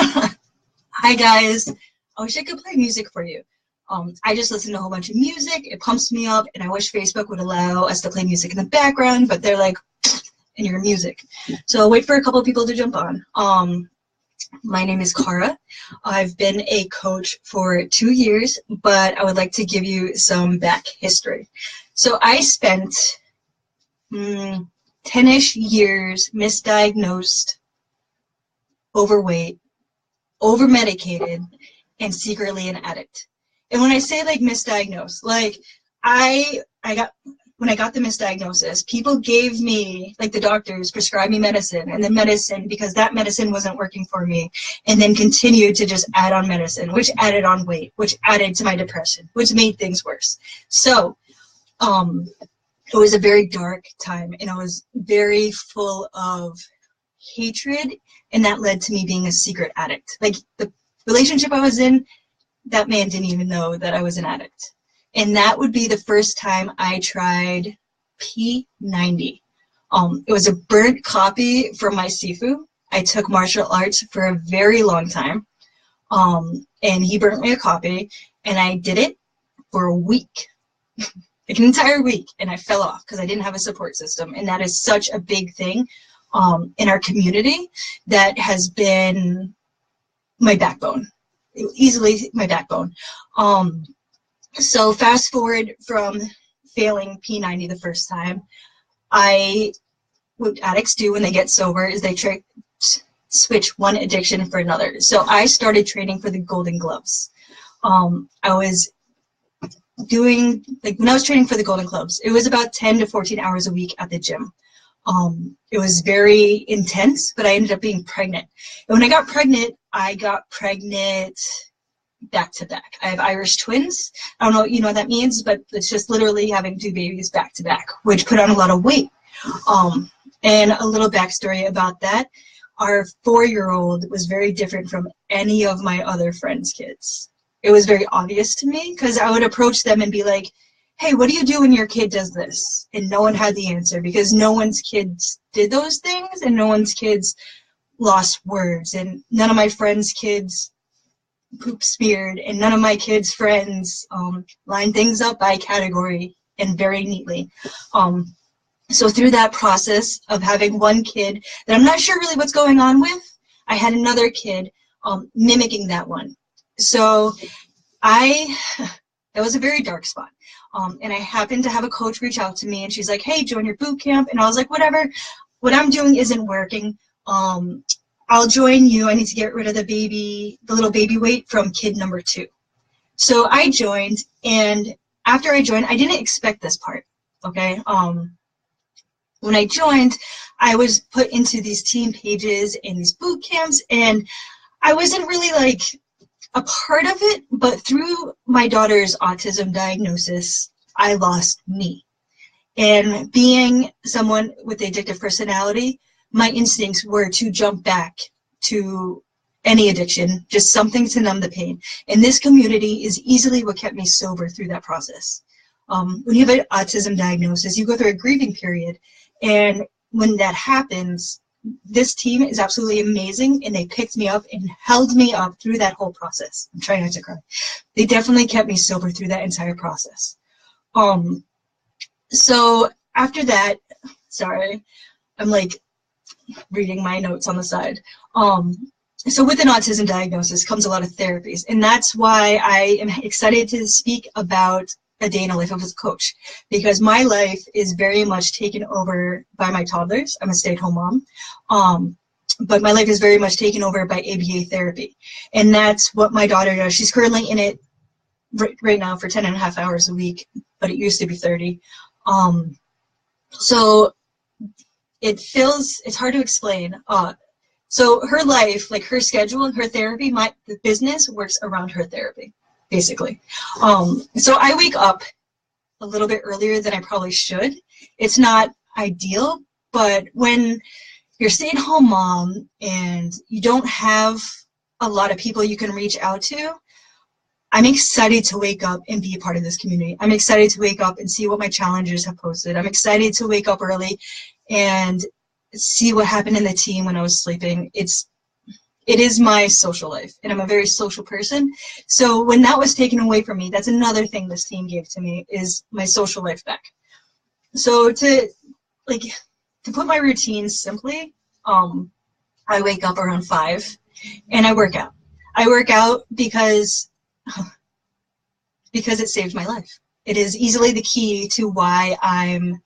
Hi guys. I wish I could play music for you. I just listen to a whole bunch of music. It pumps me up, and I wish Facebook would allow us to play music in the background, but they're like, in your music. So I'll wait for a couple of people to jump on. My name is Cara. I've been a coach for 2 years, but I would like to give you some back history. So I spent 10-ish years misdiagnosed, overweight, over-medicated, and secretly an addict. And when I say like misdiagnosed, like when I got the misdiagnosis, people gave me, like the doctors prescribed me medicine, and then medicine, because that medicine wasn't working for me, and then continued to just add on medicine, which added on weight, which added to my depression, which made things worse. So it was a very dark time, and I was very full of hatred, and that led to me being a secret addict. Like the relationship I was in, that man didn't even know that I was an addict. And that would be the first time I tried P90. It was a burnt copy from my Sifu. I took martial arts for a very long time. And he burnt me a copy, and I did it for a week, like an entire week, and I fell off because I didn't have a support system. And that is such a big thing in our community that has been my backbone, easily my backbone. So fast forward from failing P90 the first time, what addicts do when they get sober is they switch one addiction for another. So I started training for the Golden Gloves. I was doing, like when I was training for the Golden Gloves, it was about 10 to 14 hours a week at the gym. It was very intense, but I ended up being pregnant. And when I got pregnant back to back. I have Irish twins. I don't know what you know what that means, but it's just literally having 2 babies back to back, which put on a lot of weight. And a little backstory about that, our 4-year-old was very different from any of my other friends' kids. It was very obvious to me because I would approach them and be like, hey, what do you do when your kid does this? And no one had the answer because no one's kids did those things, and no one's kids lost words, and none of my friends' kids poop smeared, and none of my kids' friends line things up by category and very neatly. So through that process of having one kid that I'm not sure really what's going on with, I had another kid mimicking that one. So that was a very dark spot. And I happened to have a coach reach out to me, and she's like, hey, join your boot camp. And I was like, whatever, what I'm doing isn't working. I'll join you. I need to get rid of the little baby weight from kid number 2. So I joined, and after I joined, I didn't expect this part, okay? When I joined, I was put into these team pages and these boot camps, and I wasn't really like a part of it, but through my daughter's autism diagnosis, I lost me. And being someone with addictive personality, my instincts were to jump back to any addiction, just something to numb the pain. And this community is easily what kept me sober through that process. When you have an autism diagnosis, you go through a grieving period. And when that happens, this team is absolutely amazing, and they picked me up and held me up through that whole process. I'm trying not to cry. They definitely kept me sober through that entire process. So after that, sorry, I'm like reading my notes on the side. So with an autism diagnosis comes a lot of therapies, and that's why I am excited to speak about a day in the life of a coach, because my life is very much taken over by my toddlers. I'm a stay-at-home mom, but my life is very much taken over by ABA therapy, and that's what my daughter does. She's currently in it right now for 10.5 hours a week, but it used to be 30. So it's hard to explain. So her life, like her schedule and her therapy, the business works around her therapy, basically. So I wake up a little bit earlier than I probably should. It's not ideal, but when you're a stay-at-home mom and you don't have a lot of people you can reach out to, I'm excited to wake up and be a part of this community. I'm excited to wake up and see what my challengers have posted. I'm excited to wake up early and see what happened in the team when I was sleeping. It's It is my social life, and I'm a very social person. So when that was taken away from me, that's another thing this team gave to me, is my social life back. So to put my routine simply, I wake up around 5 and I work out. I work out because it saved my life. It is easily the key to why I'm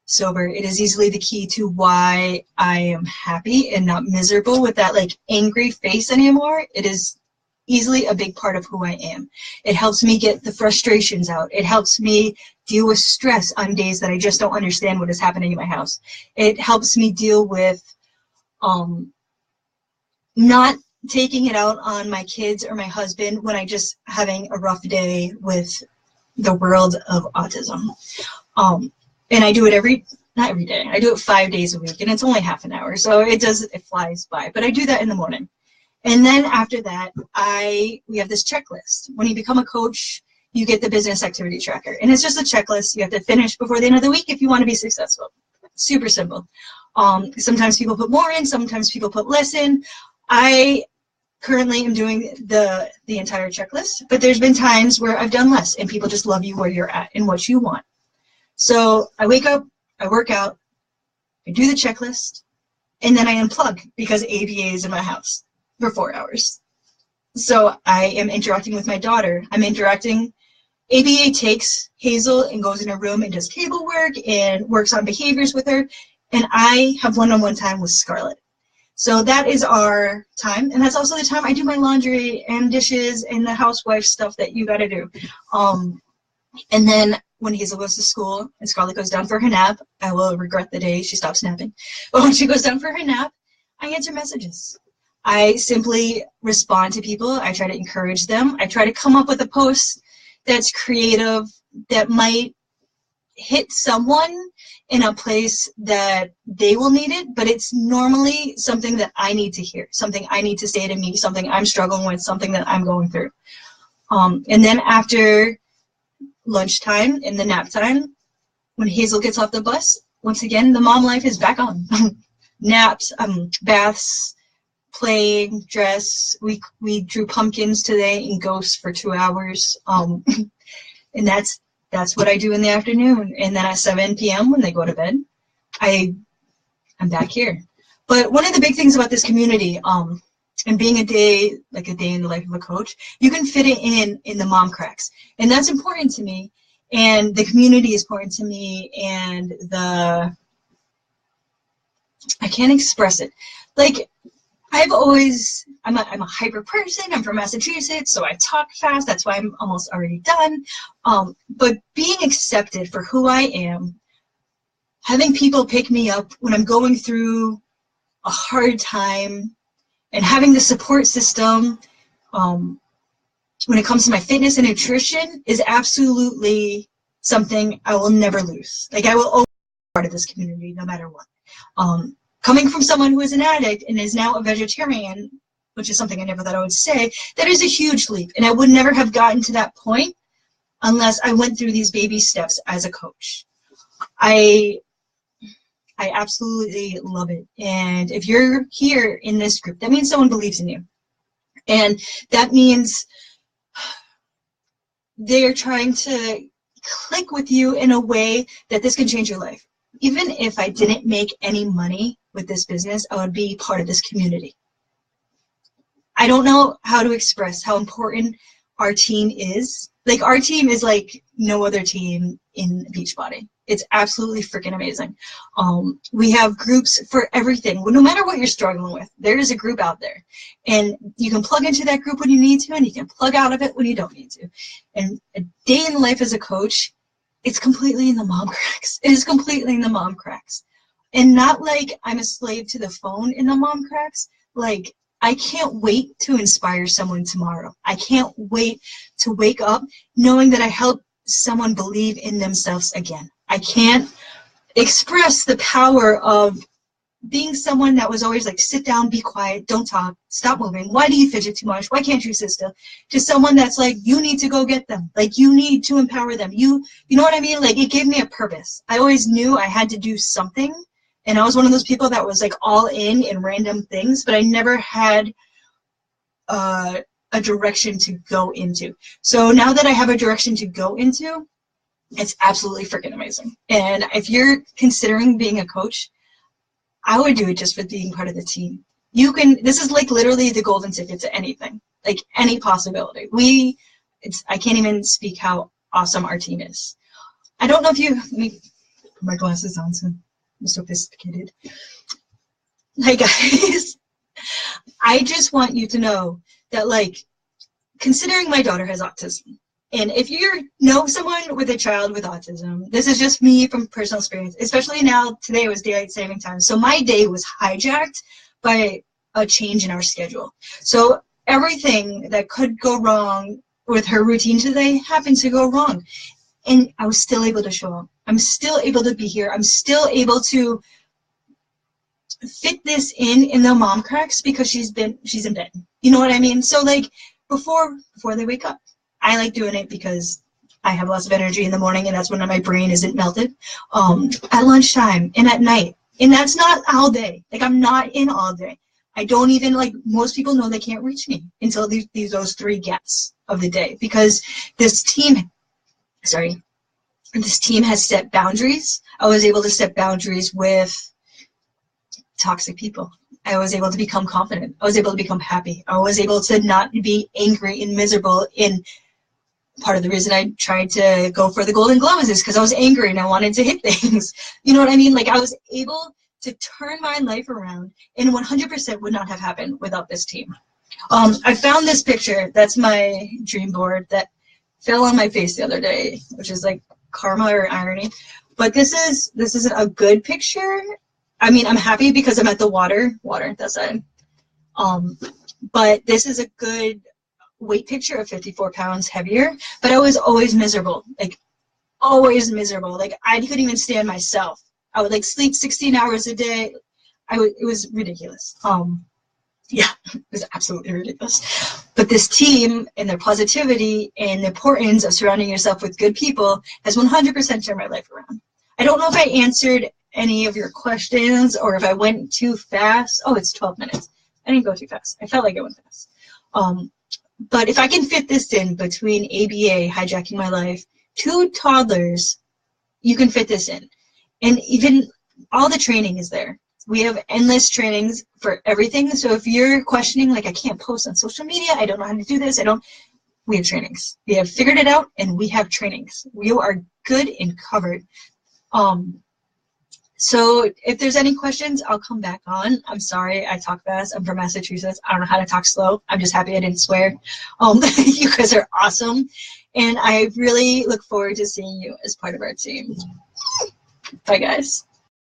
sober. It is easily the key to why I am happy and not miserable with that like angry face anymore. It is easily a big part of who I am. It helps me get the frustrations out. It helps me deal with stress on days that I just don't understand what is happening in my house. It helps me deal with not taking it out on my kids or my husband when I just having a rough day with the world of autism. And I do it not every day. I do it 5 days a week, and it's only half an hour, so it flies by. But I do that in the morning. And then after that, we have this checklist. When you become a coach, you get the business activity tracker. And it's just a checklist you have to finish before the end of the week if you want to be successful. Super simple. Sometimes people put more in, sometimes people put less in. I currently am doing the entire checklist, but there's been times where I've done less, and people just love you where you're at and what you want. So I wake up, I work out, I do the checklist, and then I unplug because ABA is in my house for 4 hours. So I am interacting with my daughter. ABA takes Hazel and goes in her room and does table work and works on behaviors with her, and I have one-on-one time with Scarlett. So that is our time, and that's also the time I do my laundry and dishes and the housewife stuff that you gotta do. And then when Hazel goes to school and Scarlett goes down for her nap, I will regret the day she stops napping. But when she goes down for her nap, I answer messages. I simply respond to people. I try to encourage them. I try to come up with a post that's creative, that might hit someone in a place that they will need it, but it's normally something that I need to hear, something I need to say to me, something I'm struggling with, something that I'm going through. And then after lunchtime and the nap time, when Hazel gets off the bus, once again, the mom life is back on. Naps, baths, playing, dress. We drew pumpkins today and ghosts for 2 hours. And that's what I do in the afternoon. And then at 7 p.m. when they go to bed, I'm back here. But one of the big things about this community, and being a day in the life of a coach, you can fit it in the mom cracks. And that's important to me. And the community is important to me. And I can't express it. Like, I'm a hyper person. I'm from Massachusetts, so I talk fast. That's why I'm almost already done. But being accepted for who I am, having people pick me up when I'm going through a hard time, and having the support system when it comes to my fitness and nutrition is absolutely something I will never lose. Like, I will always be part of this community no matter what. Coming from someone who is an addict and is now a vegetarian, which is something I never thought I would say, that is a huge leap. And I would never have gotten to that point unless I went through these baby steps as a coach. I absolutely love it. And if you're here in this group, that means someone believes in you. And that means they're trying to click with you in a way that this can change your life. Even if I didn't make any money with this business, I would be part of this community. I don't know how to express how important our team is. Like, our team is like no other team in Beachbody. It's absolutely freaking amazing. We have groups for everything. Well, no matter what you're struggling with, there is a group out there. And you can plug into that group when you need to, and you can plug out of it when you don't need to. And a day in life as a coach, it's completely in the mom cracks. It is completely in the mom cracks. And not like I'm a slave to the phone in the mom cracks. Like, I can't wait to inspire someone tomorrow. I can't wait to wake up knowing that I helped someone believe in themselves again. I can't express the power of being someone that was always like, sit down, be quiet, don't talk, stop moving. Why do you fidget too much? Why can't you sit still? To someone that's like, you need to go get them. Like, you need to empower them. You know what I mean? Like, it gave me a purpose. I always knew I had to do something. And I was one of those people that was like all in random things, but I never had a direction to go into. So now that I have a direction to go into, it's absolutely freaking amazing. And if you're considering being a coach, I would do it just for being part of the team. You can, this is like literally the golden ticket to anything, like any possibility. I can't even speak how awesome our team is. I don't know if you, let me put my glasses on so I'm sophisticated. Hi guys. I just want you to know that, like, considering my daughter has autism, and if you know someone with a child with autism, this is just me from personal experience, especially now, today was daylight saving time. So my day was hijacked by a change in our schedule. So everything that could go wrong with her routine today happened to go wrong. And I was still able to show up. I'm still able to be here. I'm still able to fit this in the mom cracks because she's in bed. You know what I mean? So like before they wake up, I like doing it because I have lots of energy in the morning and that's when my brain isn't melted. At lunchtime and at night. And that's not all day. Like I'm not in all day. I don't even, like, most people know they can't reach me until those 3 gaps of the day because this team has set boundaries. I was able to set boundaries with toxic people. I was able to become confident. I was able to become happy. I was able to not be angry and miserable. And part of the reason I tried to go for the Golden Gloves is because I was angry and I wanted to hit things. You know what I mean? Like I was able to turn my life around, and 100% would not have happened without this team. I found this picture. That's my dream board that fell on my face the other day, which is like karma or irony. But this isn't a good picture. I mean, I'm happy because I'm at the water, that side. But this is a good weight picture of 54 pounds heavier, but I was always miserable, like always miserable. Like I couldn't even stand myself. I would like sleep 16 hours a day. It was ridiculous. Yeah, it was absolutely ridiculous. But this team and their positivity and the importance of surrounding yourself with good people has 100% turned my life around. I don't know if I answered any of your questions or if I went too fast. Oh, it's 12 minutes. I didn't go too fast. I felt like I went fast. But if I can fit this in between ABA, hijacking my life, 2 toddlers, you can fit this in. And even all the training is there. We have endless trainings for everything. So if you're questioning, like, I can't post on social media, I don't know how to do this, we have trainings. We have figured it out, and we have trainings. You are good and covered. So if there's any questions, I'll come back on. I'm sorry I talk fast. I'm from Massachusetts. I don't know how to talk slow. I'm just happy I didn't swear. You guys are awesome. And I really look forward to seeing you as part of our team. Bye, guys.